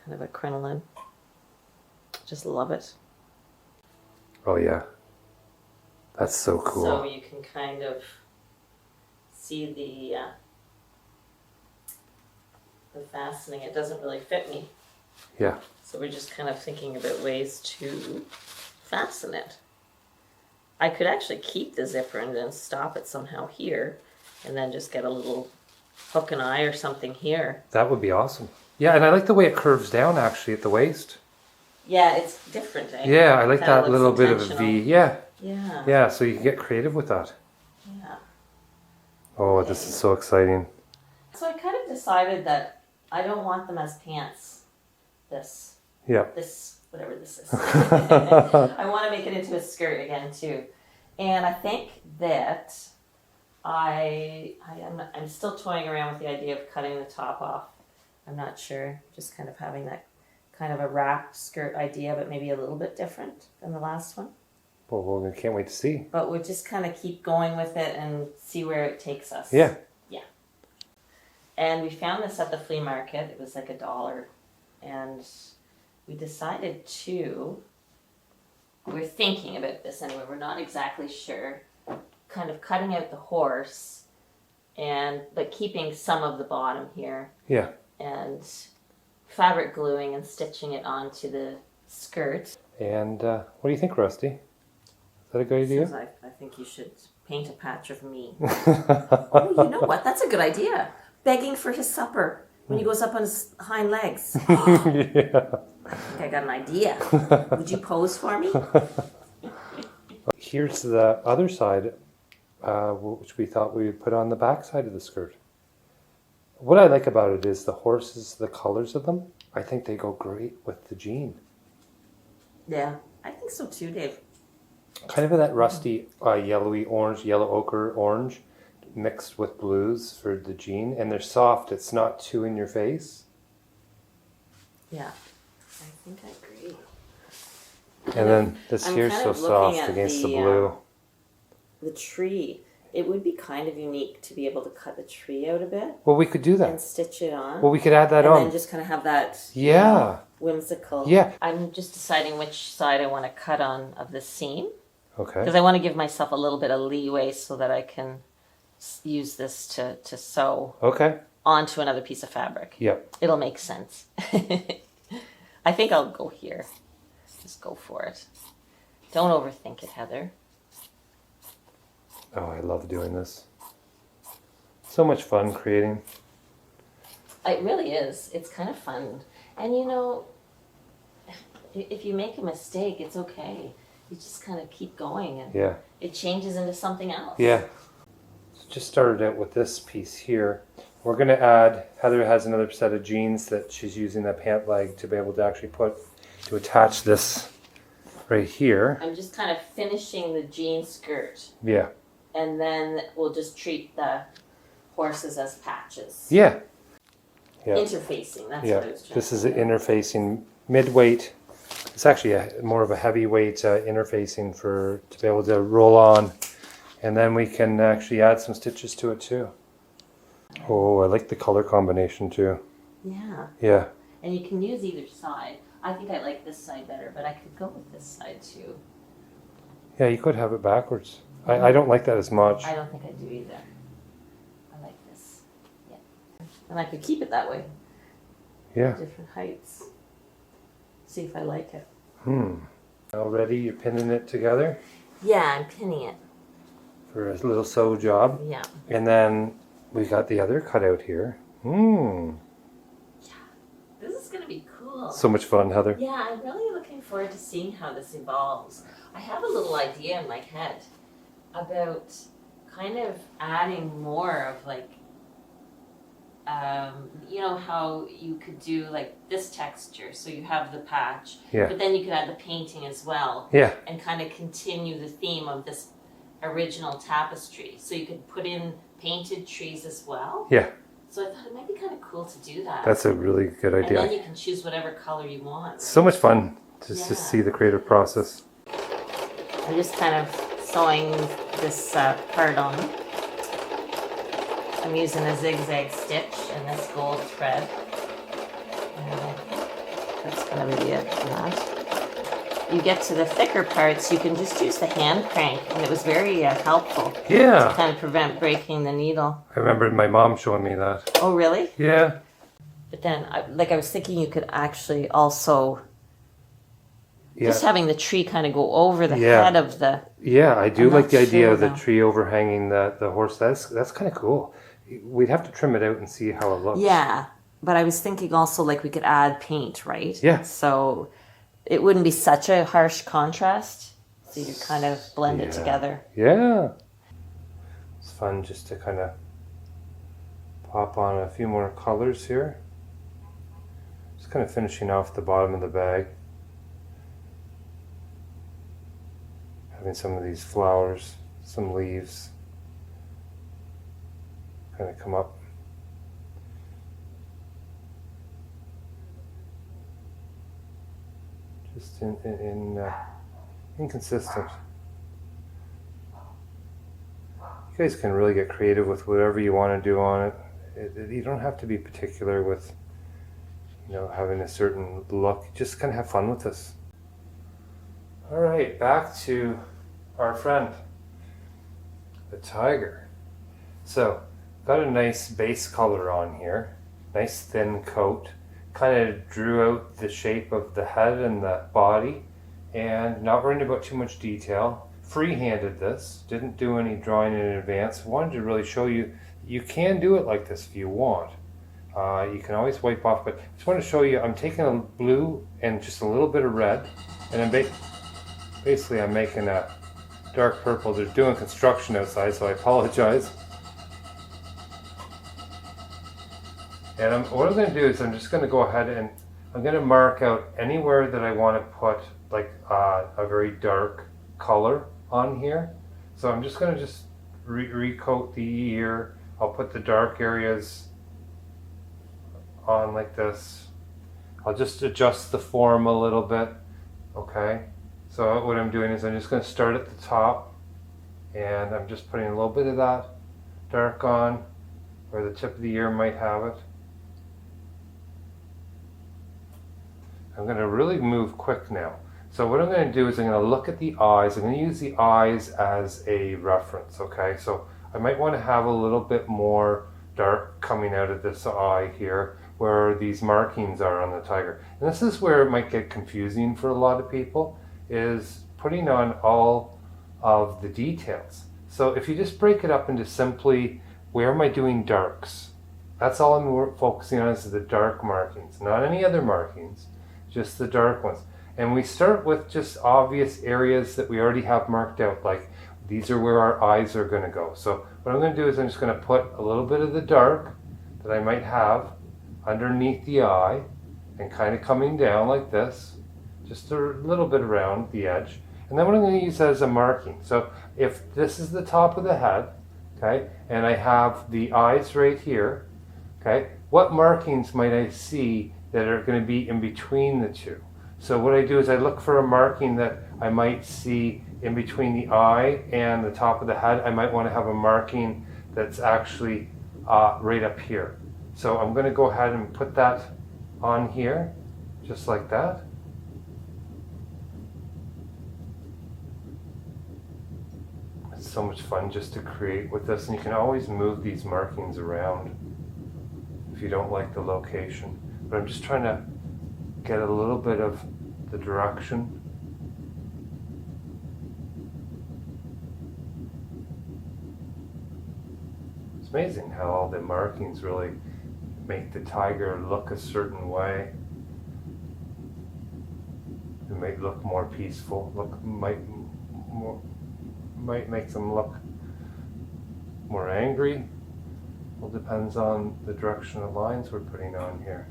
Kind of a crinoline. Just love it. Oh yeah. That's so cool. So you can kind of see the fastening. It doesn't really fit me. Yeah. So we're just kind of thinking about ways to fasten it. I could actually keep the zipper and then stop it somehow here and then just get a little hook and eye or something here. That would be awesome. Yeah, and I like the way it curves down actually at the waist. Yeah, it's different, eh? Yeah, I like Kinda that looks little bit of a intentional. V. Yeah. Yeah. Yeah, so you can get creative with that. Yeah. Oh, this is so exciting. So I kind of decided that I don't want them as pants. Yeah. This, whatever this is. I want to make it into a skirt again too. And I think that I'm still toying around with the idea of cutting the top off. I'm not sure. Just kind of having that kind of a wrap skirt idea, but maybe a little bit different than the last one. Well, we can't wait to see. But we'll just kind of keep going with it and see where it takes us. Yeah. Yeah. And we found this at the flea market. It was like $1. And we decided we're thinking about this anyway, we're not exactly sure, kind of cutting out the horse but keeping some of the bottom here Yeah. and fabric gluing and stitching it onto the skirt. And what do you think, Rusty? Is that a good idea? Says I think you should paint a patch of me. Oh, you know what? That's a good idea. Begging for his supper when he goes up on his hind legs. Yeah. I think I got an idea. Would you pose for me? Here's the other side, which we thought we would put on the back side of the skirt. What I like about it is the horses, the colors of them. I think they go great with the jean. Yeah, I think so too, Dave. Kind of that rusty, yellowy orange, yellow ochre orange, mixed with blues for the jean. And they're soft. It's not too in your face. Yeah, I think I agree. And then this I'm here's kind so of looking soft at against the the, blue. The tree. It would be kind of unique to be able to cut the tree out a bit Well, we could do and that. stitch it on. Well, we could add that and on. then just kind of have that Yeah. whimsical. Yeah. I'm just deciding which side I want to cut on of the seam Okay. because I want to give myself a little bit of leeway so that I can use this to sew Okay. onto another piece of fabric. Yep. It'll make sense. I think I'll go here. Just go for it. Don't overthink it, Heather. Oh, I love doing this. So much fun creating. It really is. It's kind of fun. And you know, if you make a mistake, it's okay. You just kind of keep going and Yeah. it changes into something else. Yeah. So just started out with this piece here. We're going to add, Heather has another set of jeans that she's using that pant leg to be able to actually to attach this right here. I'm just kind of finishing the jean skirt. Yeah. And then we'll just treat the horses as patches. Yeah. Yeah. Interfacing, that's Yeah. what I was trying This to is say. an interfacing mid-weight. It's actually more of a heavyweight interfacing to be able to roll on. And then we can actually add some stitches to it too. Oh, I like the color combination too. Yeah. Yeah. And you can use either side. I think I like this side better, but I could go with this side too. Yeah, you could have it backwards. I don't like that as much. I don't think I do either. I like this. Yeah. And I could keep it that way. Yeah. Different heights. See if I like it. Already you're pinning it together Yeah, I'm pinning it. for a little sew job. Yeah. And then we got the other cutout here. This is going to be cool. So much fun, Heather. Yeah, I'm really looking forward to seeing how this evolves. I have a little idea in my head about kind of adding more of like, you know how you could do like this texture, so you have the patch, Yeah. but then you could add the painting as well, Yeah. and kind of continue the theme of this original tapestry. So you could put in painted trees as well. Yeah. So I thought it might be kind of cool to do that. That's a really good and then idea. you can choose whatever color you want. So much fun just to Yeah. see the creative process. I'm just kind of sewing this part on. I'm using a zigzag stitch and this gold thread. And that's going to be it for that. You get to the thicker parts, you can just use the hand crank, and it was very helpful to Yeah. kind of prevent breaking the needle. I remember my mom showing me that. Oh, really? Yeah. But then, I was thinking you could actually also, Yeah. just having the tree kind of go over the Yeah. head of the, Yeah, I do I'm like not the idea sure, of the though. tree overhanging the horse. That's kind of cool. We'd have to trim it out and see how it looks. yeah. But I was thinking also like we could add paint, right? Yeah. So it wouldn't be such a harsh contrast. So you kind of blend it Yeah. together. Yeah. It's fun just to kind of pop on a few more colors here. Just kind of finishing off the bottom of the bag. Having some of these flowers, some leaves kind of come up. Just inconsistent. You guys can really get creative with whatever you want to do on it. You don't have to be particular with, you know, having a certain look. Just kind of have fun with this. All right, back to our friend, the tiger. So, got a nice base color on here, nice thin coat. Kind of drew out the shape of the head and the body, and not worrying about too much detail. Free-handed this, didn't do any drawing in advance. Wanted to really show you, you can do it like this if you want. You can always wipe off, but I just want to show you, I'm taking a blue and just a little bit of red, and I'm basically I'm making a dark purple. They're doing construction outside, so I apologize. And what I'm going to do is I'm just going to go ahead and I'm going to mark out anywhere that I want to put like a very dark color on here. So I'm just going to just recoat the ear. I'll put the dark areas on like this. I'll just adjust the form a little bit. Okay. So what I'm doing is I'm just going to start at the top, and I'm just putting a little bit of that dark on where the tip of the ear might have it. I'm going to really move quick now. So what I'm going to do is I'm going to look at the eyes. I'm going to use the eyes as a reference, okay? So I might want to have a little bit more dark coming out of this eye here where these markings are on the tiger. And this is where it might get confusing for a lot of people, is putting on all of the details. So if you just break it up into simply, where am I doing darks? That's all I'm focusing on, is the dark markings, not any other markings. Just the dark ones. And we start with just obvious areas that we already have marked out, like these are where our eyes are going to go. So what I'm going to do is I'm just going to put a little bit of the dark that I might have underneath the eye and kind of coming down like this, just a little bit around the edge. And then what I'm going to use as a marking. So if this is the top of the head, okay, and I have the eyes right here, okay, what markings might I see that are going to be in between the two? So what I do is I look for a marking that I might see in between the eye and the top of the head. I might want to have a marking that's actually right up here. So I'm going to go ahead and put that on here, just like that. It's so much fun just to create with this, and you can always move these markings around if you don't like the location. But I'm just trying to get a little bit of the direction. It's amazing how all the markings really make the tiger look a certain way. It might look more peaceful, might make them look more angry. Well, depends on the direction of lines we're putting on here.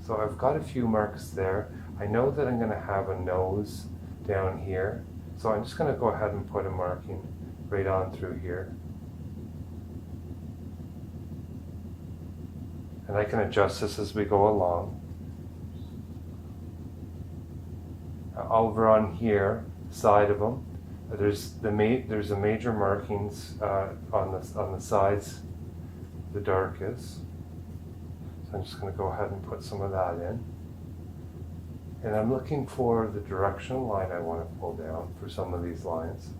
So I've got a few marks there. I know that I'm going to have a nose down here. So I'm just going to go ahead and put a marking right on through here. And I can adjust this as we go along. Over on here, side of them, there's a major markings on the sides. The darkest. So I'm just going to go ahead and put some of that in. And I'm looking for the directional line I want to pull down for some of these lines.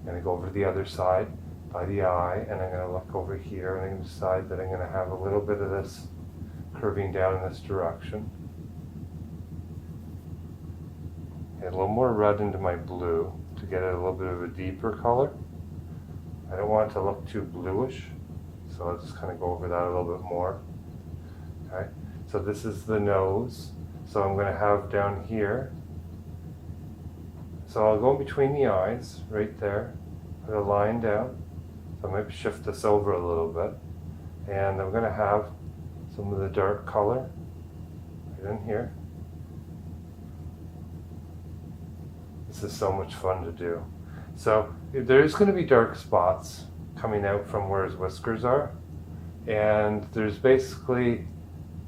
I'm going to go over to the other side by the eye, and I'm going to look over here, and I'm going to decide that I'm going to have a little bit of this curving down in this direction. Add a little more red into my blue to get it a little bit of a deeper color. I don't want it to look too bluish, so I'll just kind of go over that a little bit more. Okay, so this is the nose. So I'm going to have down here. So I'll go in between the eyes, right there, put a line down. So I might shift this over a little bit. And I'm going to have some of the dark color right in here. This is so much fun to do. So there's going to be dark spots coming out from where his whiskers are. And there's basically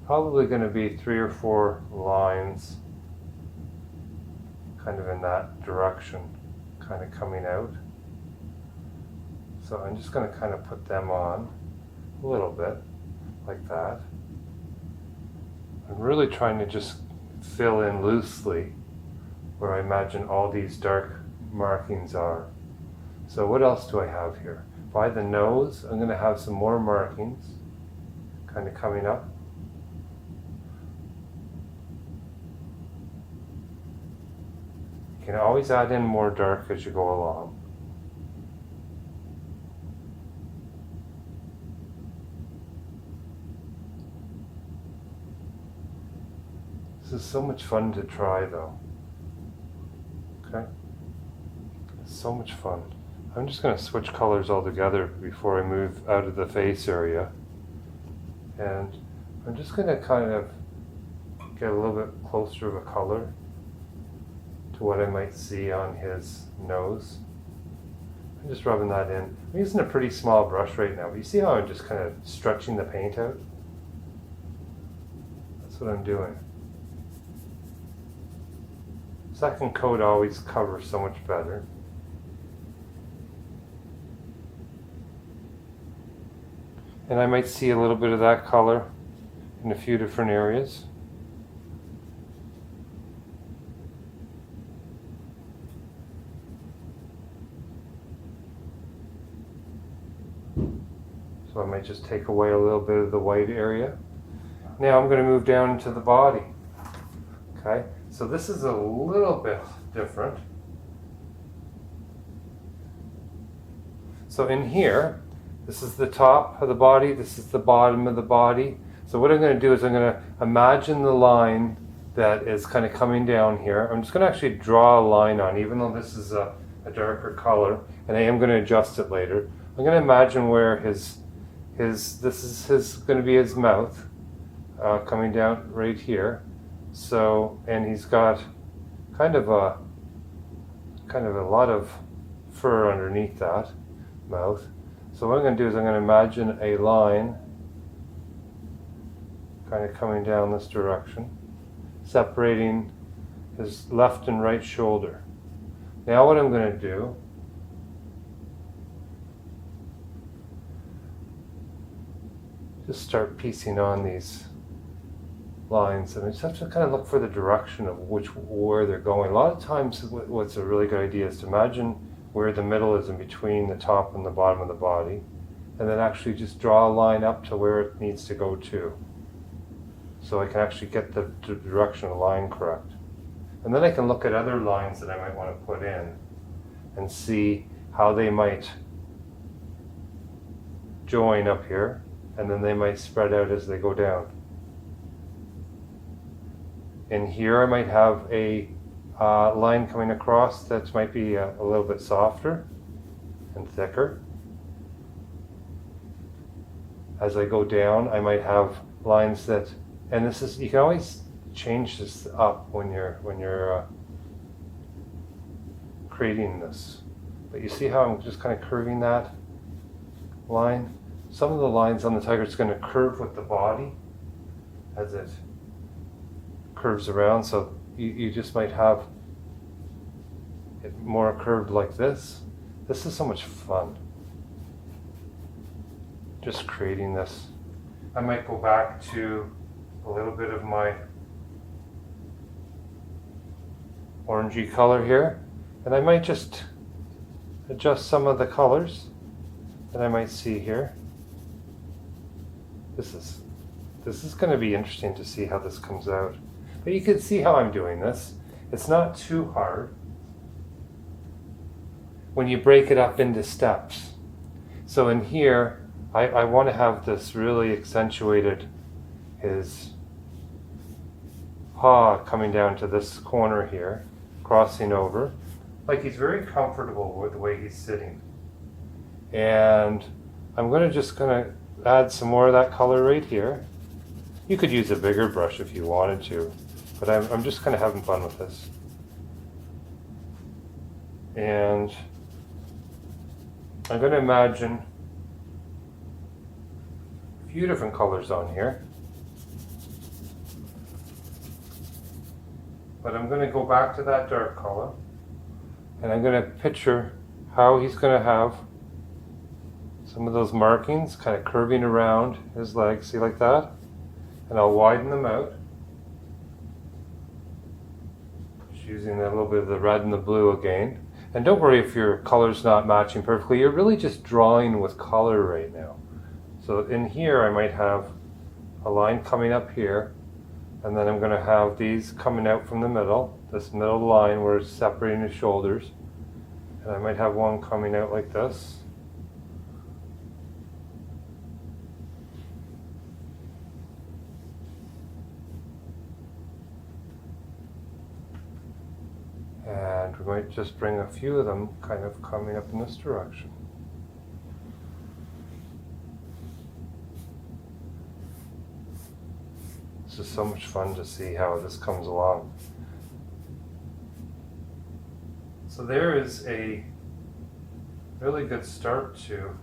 probably going to be 3 or 4 lines kind of in that direction, kind of coming out. So I'm just going to kind of put them on. a little bit, like that. I'm really trying to just fill in loosely where I imagine all these dark markings are. So what else do I have here? By the nose, I'm going to have some more markings kind of coming up. You can always add in more dark as you go along. This is so much fun to try though. Okay? It's so much fun. I'm just going to switch colors altogether before I move out of the face area. And I'm just going to kind of get a little bit closer of a color to what I might see on his nose. I'm just rubbing that in. I'm using a pretty small brush right now, but you see how I'm just kind of stretching the paint out? That's what I'm doing. Second coat always covers so much better. And I might see a little bit of that color in a few different areas. So I might just take away a little bit of the white area. Now I'm going to move down into the body. Okay, so this is a little bit different. So in here, this is the top of the body, this is the bottom of the body. So what I'm going to do is I'm going to imagine the line that is kind of coming down here. I'm just going to actually draw a line on, even though this is a darker color, and I am going to adjust it later. I'm going to imagine where this is going to be his mouth, coming down right here. So, and he's got kind of a lot of fur underneath that mouth. So what I'm going to do is I'm going to imagine a line kind of coming down this direction, separating his left and right shoulder. Now what I'm going to do just start piecing on these lines, and I just have to kind of look for the direction of where they're going. A lot of times what's a really good idea is to imagine where the middle is in between the top and the bottom of the body, and then actually just draw a line up to where it needs to go to, so I can actually get the direction of the line correct. And then I can look at other lines that I might want to put in and see how they might join up here, and then they might spread out as they go down. In here I might have a line coming across that might be a little bit softer and thicker. As I go down, I might have lines that, and this is, you can always change this up when you're creating this. But you see how I'm just kind of curving that line? Some of the lines on the tiger is going to curve with the body as it curves around, so you just might have it more curved like this. This is so much fun, just creating this. I might go back to a little bit of my orangey color here, and I might just adjust some of the colors that I might see here. This is going to be interesting to see how this comes out. But you can see how I'm doing this. It's not too hard when you break it up into steps. So in here, I want to have this really accentuated, his paw coming down to this corner here, crossing over, like he's very comfortable with the way he's sitting. And I'm just going to add some more of that color right here. You could use a bigger brush if you wanted to, but I'm just kind of having fun with this. And I'm going to imagine a few different colors on here. But I'm going to go back to that dark color, and I'm going to picture how he's going to have some of those markings kind of curving around his legs, see, like that? And I'll widen them out. Just using a little bit of the red and the blue again. And don't worry if your color's not matching perfectly, you're really just drawing with color right now. So in here I might have a line coming up here, and then I'm going to have these coming out from the middle, this middle line where it's separating the shoulders. And I might have one coming out like this. And we might just bring a few of them kind of coming up in this direction. This is so much fun to see how this comes along. So there is a really good start to.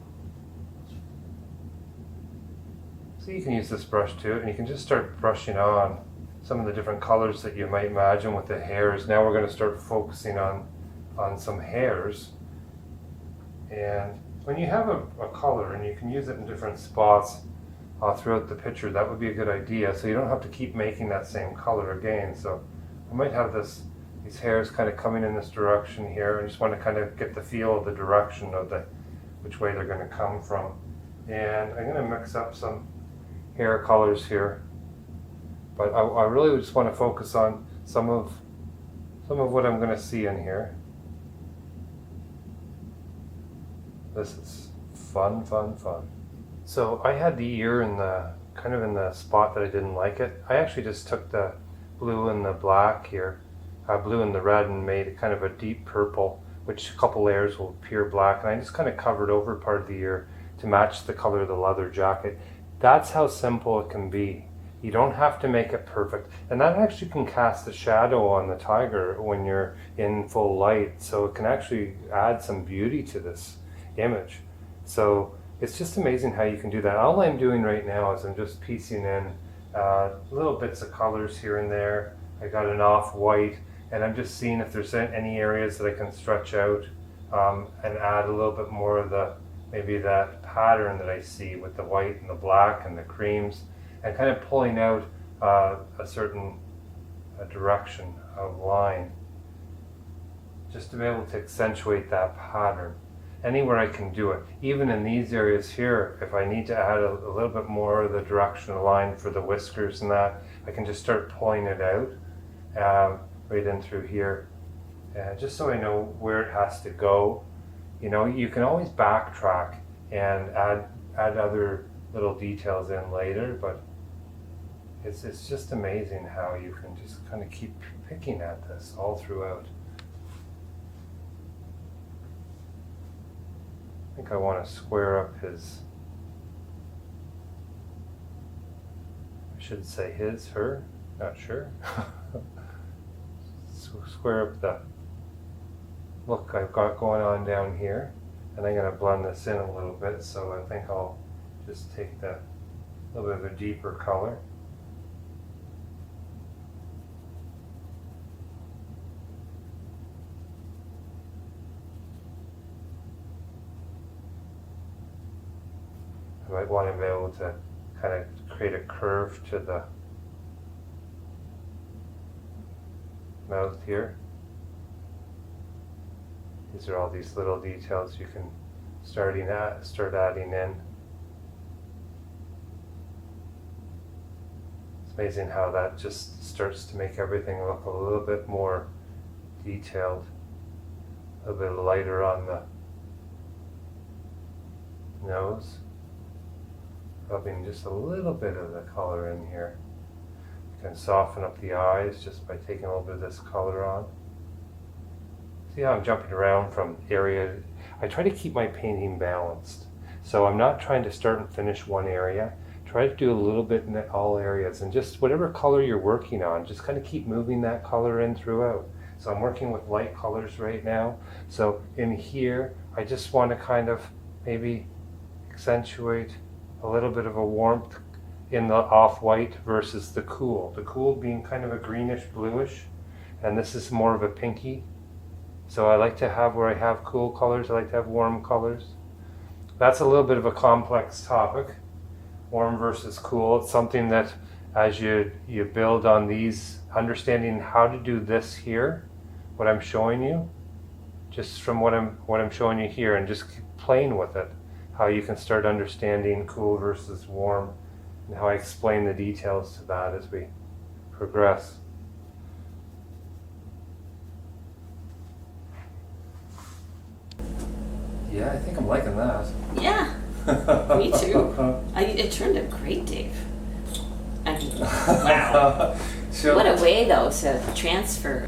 So you can use this brush too, and you can just start brushing on some of the different colors that you might imagine with the hairs. Now we're going to start focusing on some hairs. And when you have a color and you can use it in different spots throughout the picture, that would be a good idea. So you don't have to keep making that same color again. So I might have these hairs kind of coming in this direction here. I just want to kind of get the feel of the direction of which way they're going to come from. And I'm going to mix up some hair colors here. But I really just want to focus on some of what I'm going to see in here. This is fun, fun, fun. So I had the ear in the kind of in the spot that I didn't like it. I actually just took the blue and the black here, blue and the red, and made kind of a deep purple, which a couple layers will appear black. And I just kind of covered over part of the ear to match the color of the leather jacket. That's how simple it can be. You don't have to make it perfect. And that actually can cast a shadow on the tiger when you're in full light. So it can actually add some beauty to this image. So it's just amazing how you can do that. All I'm doing right now is I'm just piecing in little bits of colors here and there. I got an off-white, and I'm just seeing if there's any areas that I can stretch out and add a little bit more of maybe that pattern that I see with the white and the black and the creams, and kind of pulling out a certain direction of line, just to be able to accentuate that pattern. Anywhere I can do it, even in these areas here, if I need to add a little bit more of the direction of line for the whiskers and that, I can just start pulling it out right in through here, just so I know where it has to go. You know, you can always backtrack and add other little details in later, but it's just amazing how you can just kind of keep picking at this all throughout. I think I want to square up his, I should say his, her, not sure. Square up the look I've got going on down here, and I'm going to blend this in a little bit, so I think I'll just take a little bit of a deeper color. I might want to be able to kind of create a curve to the mouth here. These are all these little details you can start adding in. It's amazing how that just starts to make everything look a little bit more detailed, a little bit lighter on the nose. Rubbing just a little bit of the color in here. You can soften up the eyes just by taking a little bit of this color on. See how I'm jumping around from area. I try to keep my painting balanced. So I'm not trying to start and finish one area. Try to do a little bit in all areas, and just whatever color you're working on, just kind of keep moving that color in throughout. So I'm working with light colors right now. So in here, I just want to kind of maybe accentuate a little bit of a warmth in the off-white versus the cool. The cool being kind of a greenish bluish, and this is more of a pinky. So I like to have, where I have cool colors, I like to have warm colors. that's a little bit of a complex topic, warm versus cool. It's something that as you build on these, understanding how to do this here, what I'm showing you, just from what I'm showing you here, and just keep playing with it, how you can start understanding cool versus warm, and how I explain the details to that as we progress. Yeah, I think I'm liking that. Yeah, me too. It turned out great, Dave. I mean, wow. So, What a way, though, to transfer.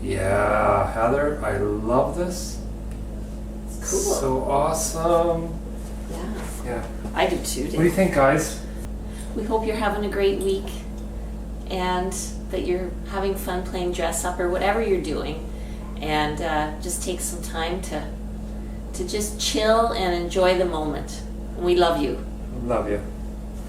yeah, Heather, I love this. It's cool. So awesome. Yeah, Yeah. I do too, What do you Dave. think, guys? We hope you're having a great week and that you're having fun playing dress up or whatever you're doing. And just take some time to just chill and enjoy the moment. We love you. Love you.